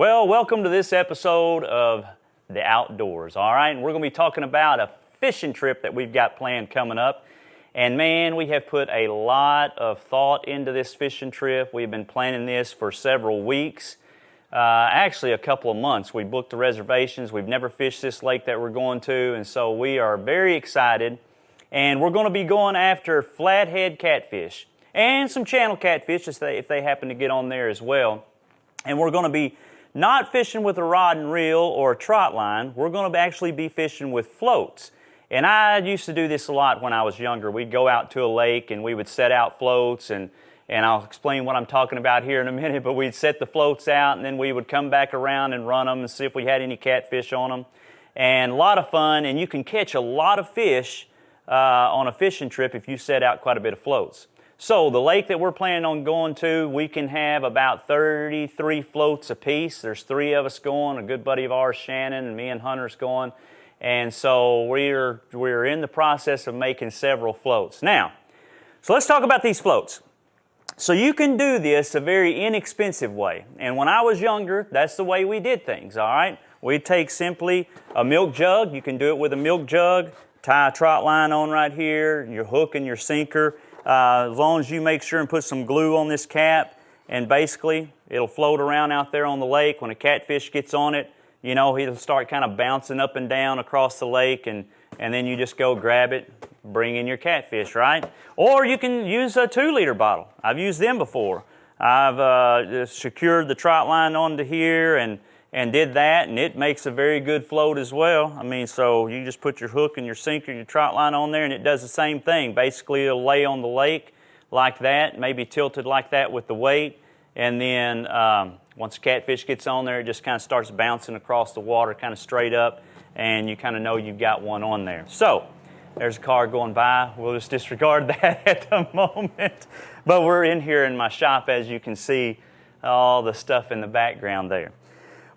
Well, welcome to this episode of The Outdoors, all right? And we're going to be talking about a fishing trip that we've got planned coming up. And man, we have put a lot of thought into this fishing trip. We've been planning this for several weeks, actually a couple of months. We booked the reservations. We've never fished this lake that we're going to, and so we are very excited. And we're going to be going after flathead catfish and some channel catfish if they happen to get on there as well. And we're going to be not fishing with a rod and reel or a trot line. We're going to actually be fishing with floats. And I used to do this a lot when I was younger. We'd go out to a lake and we would set out floats, and I'll explain what I'm talking about here in a minute, but we'd set the floats out and then we would come back around and run them and see if we had any catfish on them. And a lot of fun, and you can catch a lot of fish on a fishing trip if you set out quite a bit of floats. So the lake that we're planning on going to, we can have about 33 floats apiece. There's 3 of us going, a good buddy of ours, Shannon, and me and Hunter's going. And so we're in the process of making several floats. Now, so let's talk about these floats. So you can do this a very inexpensive way. And when I was younger, that's the way we did things, all right? We'd take simply a milk jug. You can do it with a milk jug. Tie a trot line on right here, your hook and your sinker. As long as you make sure and put some glue on this cap, and basically it'll float around out there on the lake. When a catfish gets on it, you know, he'll start kind of bouncing up and down across the lake, and then you just go grab it, bring in your catfish, right? Or you can use a 2-liter bottle. I've used them before. I've secured the trot line onto here and did that, and it makes a very good float as well. I mean, so you just put your hook and your sinker, your trot line on there, and it does the same thing. Basically, it'll lay on the lake like that, maybe tilted like that with the weight, and then once the catfish gets on there, it just kind of starts bouncing across the water kind of straight up, and you kind of know you've got one on there. So there's a car going by. We'll just disregard that at the moment. But we're in here in my shop, as you can see, all the stuff in the background there.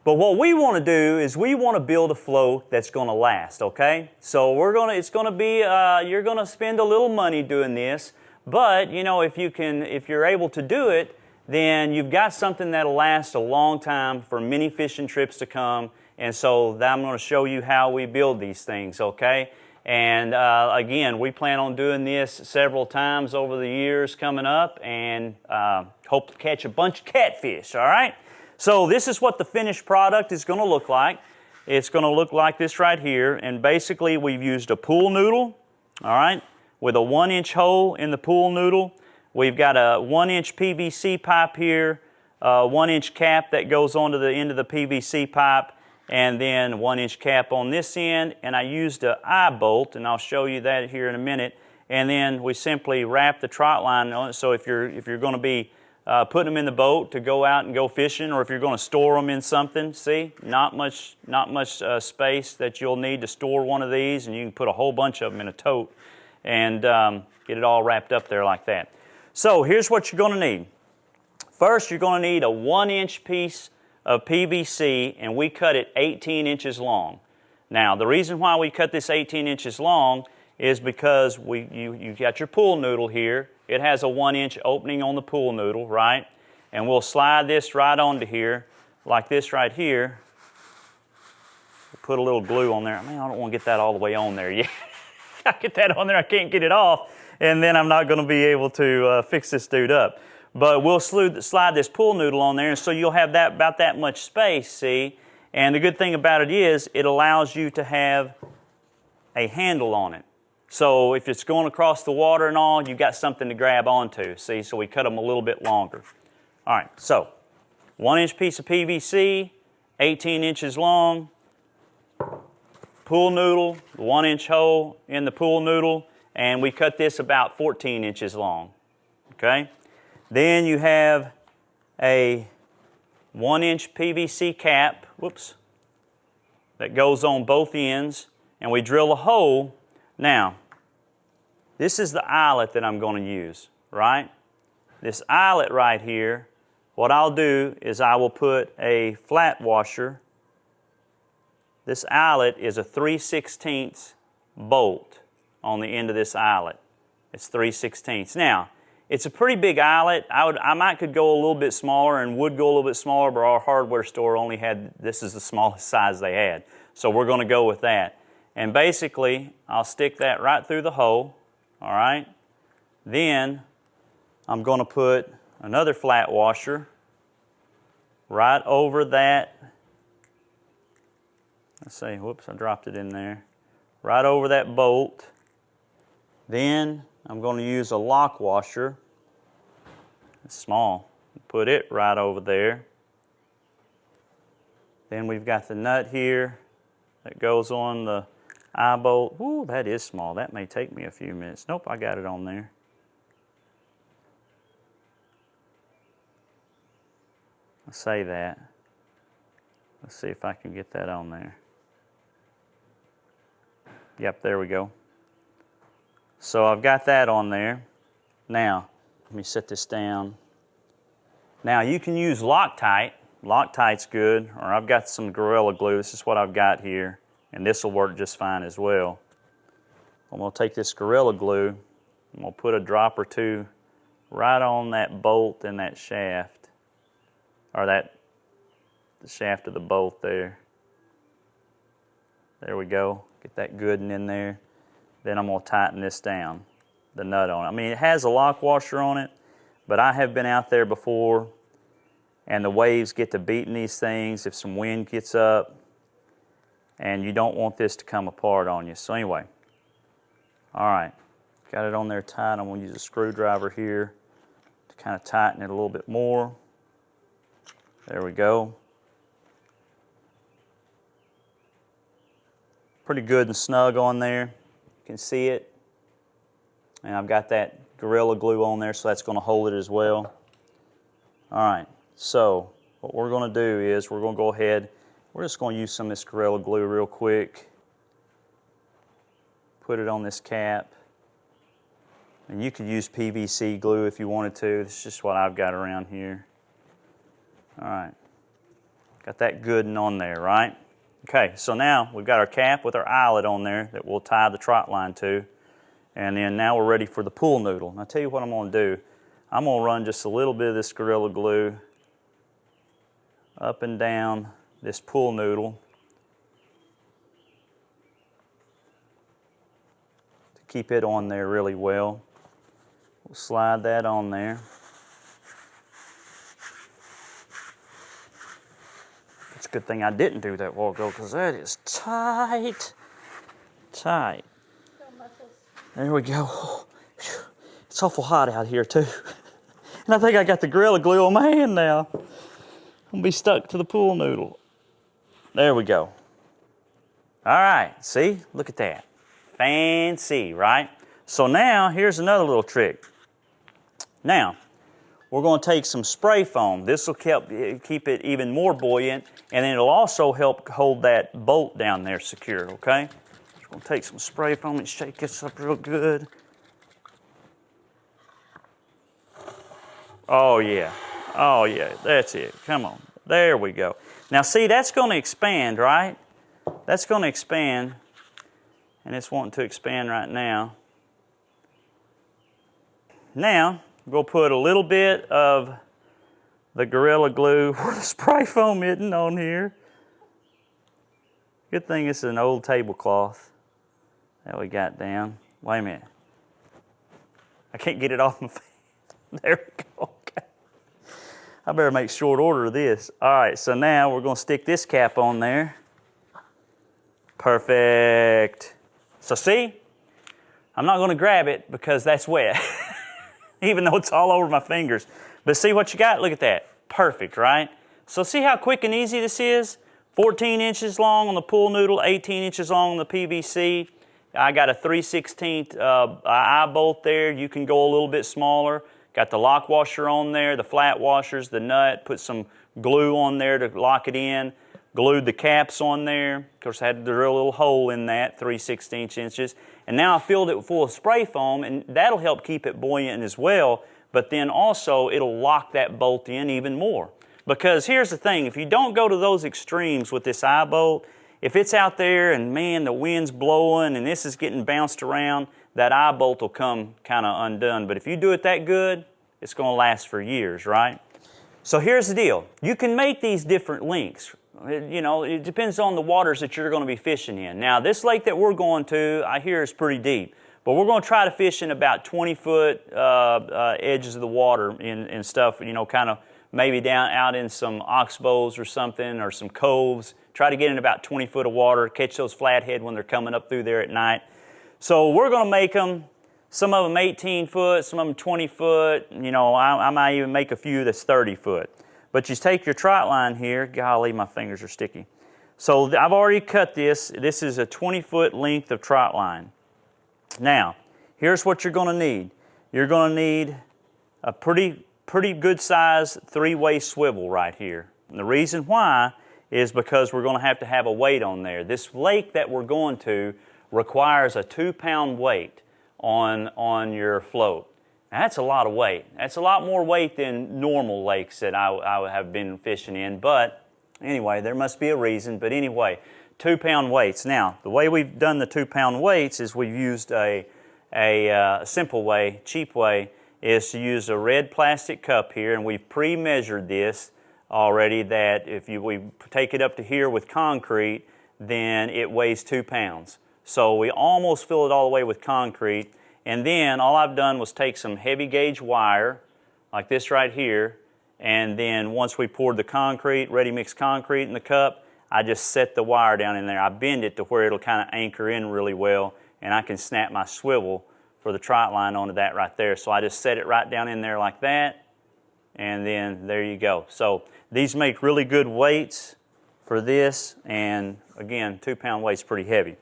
But what we want to do is we want to build a float that's going to last, okay? So you're going to spend a little money doing this, but you know, if you're able to do it, then you've got something that'll last a long time for many fishing trips to come. And so I'm going to show you how we build these things, okay? And again, we plan on doing this several times over the years coming up, and hope to catch a bunch of catfish, all right? So this is what the finished product is going to look like. It's going to look like this right here, and basically we've used a pool noodle, all right, with a 1-inch hole in the pool noodle. We've got a 1-inch PVC pipe here, a 1-inch cap that goes onto the end of the PVC pipe, and then 1-inch cap on this end, and I used an eye bolt, and I'll show you that here in a minute. And then we simply wrap the trot line on it, so if you're going to be putting them in the boat to go out and go fishing, or if you're going to store them in something, see, not much space that you'll need to store one of these, and you can put a whole bunch of them in a tote and get it all wrapped up there like that. So here's what you're going to need. First, you're going to need a 1-inch piece of PVC, and we cut it 18 inches long. Now, the reason why we cut this 18 inches long is because you got your pool noodle here. It has a 1-inch opening on the pool noodle, right? And we'll slide this right onto here, like this right here. We'll put a little glue on there. Man, I don't want to get that all the way on there yet. I get that on there, I can't get it off, and then I'm not going to be able to fix this dude up. But we'll slide this pool noodle on there, and so you'll have about that much space, see? And the good thing about it is it allows you to have a handle on it. So if it's going across the water and all, you've got something to grab onto, see? So we cut them a little bit longer. All right, so 1-inch piece of PVC, 18 inches long, pool noodle, 1-inch hole in the pool noodle, and we cut this about 14 inches long, okay? Then you have a 1-inch PVC cap, that goes on both ends, and we drill a hole. Now, this is the eyelet that I'm going to use, right? This eyelet right here, what I'll do is I will put a flat washer. This eyelet is a 3/16 bolt on the end of this eyelet. It's 3/16. Now, It's a pretty big eyelet. I might could go a little bit smaller and would go a little bit smaller, but our hardware store only had, this is the smallest size they had. So we're going to go with that. And basically, I'll stick that right through the hole, all right? Then I'm going to put another flat washer right over that. Let's see, whoops, I dropped it in there. Right over that bolt. Then I'm going to use a lock washer. It's small. Put it right over there. Then we've got the nut here that goes on the eye bolt. Ooh, that is small. That may take me a few minutes. Nope, I got it on there. I'll say that. Let's see if I can get that on there. Yep, there we go. So I've got that on there. Now, let me set this down. Now you can use Loctite. Loctite's good, or I've got some Gorilla Glue. This is what I've got here, and this will work just fine as well. I'm going to take this Gorilla Glue, I'm going to put a drop or two right on that bolt and that shaft, or the shaft of the bolt there. There we go. Get that good and in there. Then I'm going to tighten this down, the nut on it. I mean, it has a lock washer on it, but I have been out there before, and the waves get to beating these things if some wind gets up, and you don't want this to come apart on you. So anyway, all right, got it on there tight. I'm going to use a screwdriver here to kind of tighten it a little bit more. There we go. Pretty good and snug on there. You can see it. And I've got that Gorilla Glue on there, so that's going to hold it as well. All right, so what we're going to do is we're going to go ahead, we're just going to use some of this Gorilla Glue real quick. Put it on this cap. And you could use PVC glue if you wanted to. This is just what I've got around here. All right, got that good and on there, right? Okay, so now we've got our cap with our eyelet on there that we'll tie the trot line to. And then now we're ready for the pool noodle. And I'll tell you what I'm going to do. I'm going to run just a little bit of this Gorilla Glue up and down this pool noodle to keep it on there really well. We'll slide that on there. It's a good thing I didn't do that while ago, because that is tight. Tight. There we go. It's awful hot out here too. And I think I got the Gorilla Glue on my hand now. I'm gonna be stuck to the pool noodle. There we go. All right, see, look at that. Fancy, right? So now, here's another little trick. Now, we're gonna take some spray foam. This will keep it even more buoyant, and then it'll also help hold that bolt down there secure, okay? We're gonna take some spray foam and shake this up real good. Oh yeah, that's it, come on. There we go. Now see, that's gonna expand, right? That's gonna expand, and it's wanting to expand right now. Now, we'll put a little bit of the Gorilla Glue where the spray foam isn't on here. Good thing it's an old tablecloth that we got down. Wait a minute. I can't get it off my face. There we go. Okay. I better make short order of this. All right, so now we're going to stick this cap on there. Perfect. So see, I'm not going to grab it because that's wet. Even though it's all over my fingers. But see what you got? Look at that. Perfect, right? So see how quick and easy this is? 14 inches long on the pool noodle, 18 inches long on the PVC. I got a 3/16 eye bolt there. You can go a little bit smaller. Got the lock washer on there, the flat washers, the nut. Put some glue on there to lock it in. Glued the caps on there. Of course, I had to drill a little hole in that, 3/16 inches. And now I filled it full of spray foam, and that'll help keep it buoyant as well, but then also it'll lock that bolt in even more. Because here's the thing, if you don't go to those extremes with this eye bolt, if it's out there and man, the wind's blowing and this is getting bounced around, that eye bolt will come kind of undone. But if you do it that good, it's going to last for years, right? So here's the deal. You can make these different lengths. You know, it depends on the waters that you're going to be fishing in. Now, this lake that we're going to, I hear is pretty deep. But we're going to try to fish in about 20-foot edges of the water and stuff, you know, kind of maybe down out in some oxbows or something, or some coves. Try to get in about 20 foot of water, catch those flathead when they're coming up through there at night. So we're going to make them, some of them 18 foot, some of them 20 foot. You know, I might even make a few that's 30 foot. But you take your trot line here. Golly, my fingers are sticky. So I've already cut this. This is a 20-foot length of trot line. Now, here's what you're going to need. You're going to need a pretty good size 3-way swivel right here. And the reason why is because we're going to have a weight on there. This lake that we're going to requires a 2-pound weight on your float. Now, that's a lot of weight. That's a lot more weight than normal lakes that I have been fishing in. But anyway, there must be a reason. But anyway, 2-pound weights. Now, the way we've done the 2-pound weights is we've used a simple way, cheap way, is to use a red plastic cup here, and we've pre-measured this already that if we take it up to here with concrete, then it weighs 2 pounds. So we almost fill it all the way with concrete, and then all I've done was take some heavy gauge wire, like this right here, and then once we poured the concrete, ready mix concrete in the cup, I just set the wire down in there. I bend it to where it'll kind of anchor in really well, and I can snap my swivel for the trot line onto that right there. So I just set it right down in there like that, and then there you go. So these make really good weights for this, and again, 2-pound weight's pretty heavy.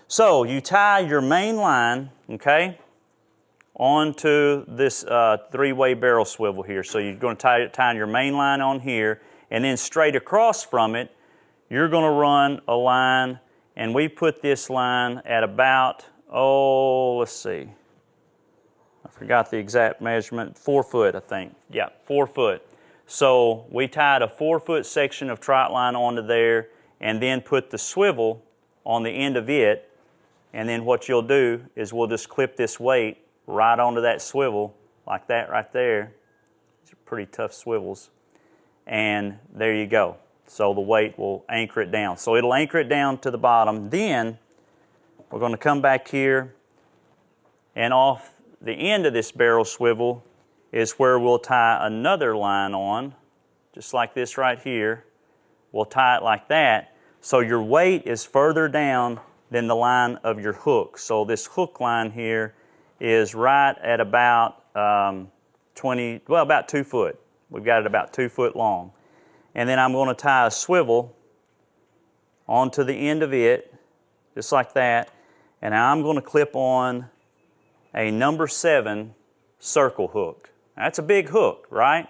So you tie your main line, okay, onto this 3-way barrel swivel here. So you're going to tie your main line on here, and then straight across from it, you're going to run a line, and we put this line at about, let's see, I forgot the exact measurement, 4 foot, I think. Yeah, 4 foot. So we tied a 4-foot section of trot line onto there, and then put the swivel on the end of it, and then what you'll do is we'll just clip this weight right onto that swivel, like that right there. These are pretty tough swivels. And there you go. So the weight will anchor it down. So it'll anchor it down to the bottom. Then we're going to come back here, and off the end of this barrel swivel is where we'll tie another line on, just like this right here. We'll tie it like that. So your weight is further down than the line of your hook. So this hook line here is right at about about 2 foot. We've got it about 2 foot long. And then I'm going to tie a swivel onto the end of it, just like that. And now I'm going to clip on a number 7 circle hook. Now, that's a big hook, right?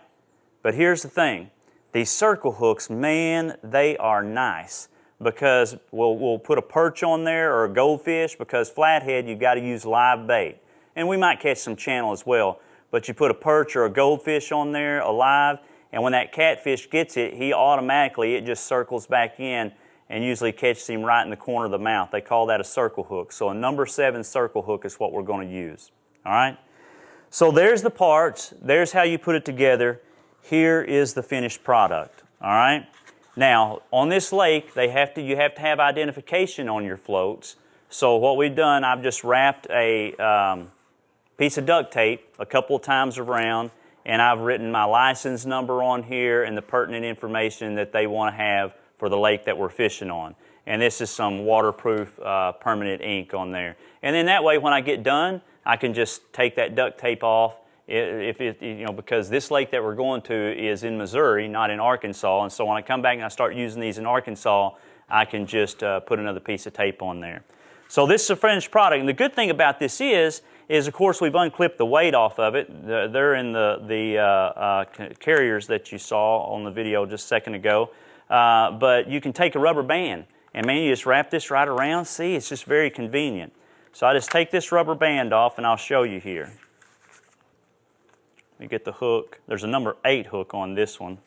But here's the thing. These circle hooks, man, they are nice, because we'll put a perch on there or a goldfish, because flathead, you've got to use live bait. And we might catch some channel as well, but you put a perch or a goldfish on there alive, and when that catfish gets it, it just circles back in and usually catches him right in the corner of the mouth. They call that a circle hook. So a number 7 circle hook is what we're going to use. All right? So there's the parts. There's how you put it together. Here is the finished product. All right? Now, on this lake, you have to have identification on your floats. So what we've done, I've just wrapped a piece of duct tape a couple of times around, and I've written my license number on here and the pertinent information that they want to have for the lake that we're fishing on. And this is some waterproof permanent ink on there. And then that way, when I get done, I can just take that duct tape off. Because this lake that we're going to is in Missouri, not in Arkansas, and so when I come back and I start using these in Arkansas, I can just put another piece of tape on there. So this is a finished product, and the good thing about this is of course we've unclipped the weight off of it. They're in the carriers that you saw on the video just a second ago, but you can take a rubber band, and man, you just wrap this right around. See, it's just very convenient. So I just take this rubber band off, and I'll show you here. You get the hook. There's a number 8 hook on this one,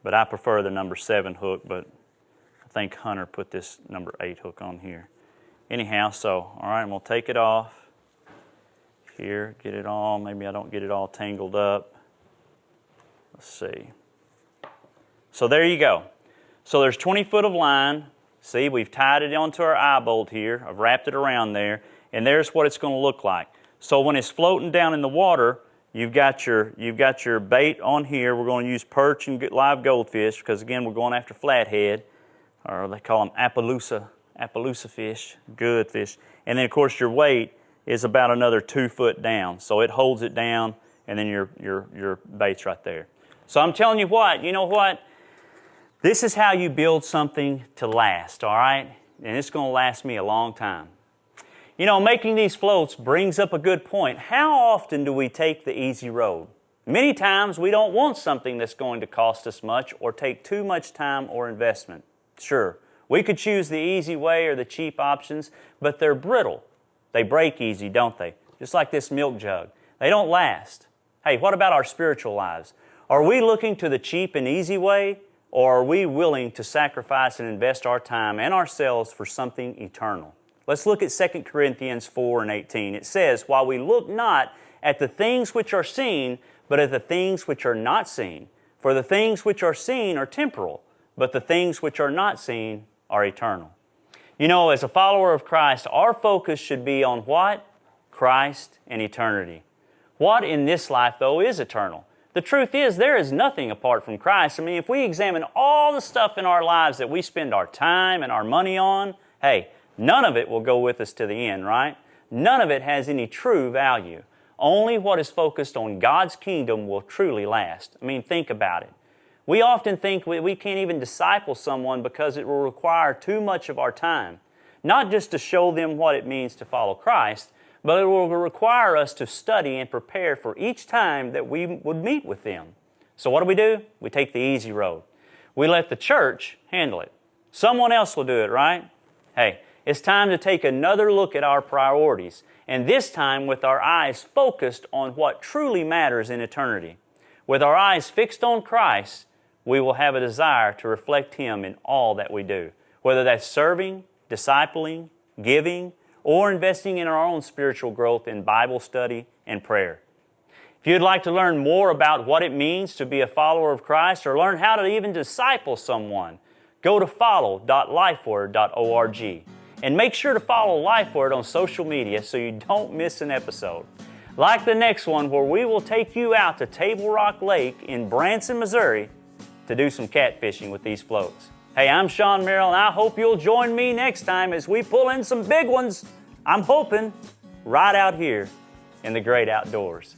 but I prefer the number 7 hook, but I think Hunter put this number 8 hook on here. anyhow, so, all right, I'm going to take it off. Here, get it all. Maybe I don't get it all tangled up. Let's see. So there you go. So there's 20 foot of line. See, we've tied it onto our eye bolt here. I've wrapped it around there. And there's what it's going to look like. So when it's floating down in the water, you've got your bait on here. We're going to use perch and live goldfish because, again, we're going after flathead, or they call them Appaloosa fish, good fish. And then, of course, your weight is about another 2 foot down. So it holds it down, and then your bait's right there. So I'm telling you what, you know what? This is how you build something to last, all right? And it's going to last me a long time. You know, making these floats brings up a good point. How often do we take the easy road? Many times we don't want something that's going to cost us much or take too much time or investment. Sure, we could choose the easy way or the cheap options, but they're brittle. They break easy, don't they? Just like this milk jug. They don't last. Hey, what about our spiritual lives? Are we looking to the cheap and easy way, or are we willing to sacrifice and invest our time and ourselves for something eternal? Let's look at 2 Corinthians 4:18. It says, "While we look not at the things which are seen, but at the things which are not seen. For the things which are seen are temporal, but the things which are not seen are eternal." You know, as a follower of Christ, our focus should be on what? Christ and eternity. What in this life, though, is eternal? The truth is, there is nothing apart from Christ. I mean, if we examine all the stuff in our lives that we spend our time and our money on, hey, none of it will go with us to the end, right? None of it has any true value. Only what is focused on God's kingdom will truly last. I mean, think about it. We often think we can't even disciple someone because it will require too much of our time. Not just to show them what it means to follow Christ, but it will require us to study and prepare for each time that we would meet with them. So what do? We take the easy road. We let the church handle it. Someone else will do it, right? Hey, it's time to take another look at our priorities, and this time with our eyes focused on what truly matters in eternity. With our eyes fixed on Christ, we will have a desire to reflect Him in all that we do, whether that's serving, discipling, giving, or investing in our own spiritual growth in Bible study and prayer. If you'd like to learn more about what it means to be a follower of Christ or learn how to even disciple someone, go to follow.lifeword.org. And make sure to follow LifeWord on social media so you don't miss an episode. Like the next one, where we will take you out to Table Rock Lake in Branson, Missouri to do some catfishing with these floats. Hey, I'm Shaun Merrell, and I hope you'll join me next time as we pull in some big ones, I'm hoping, right out here in the great outdoors.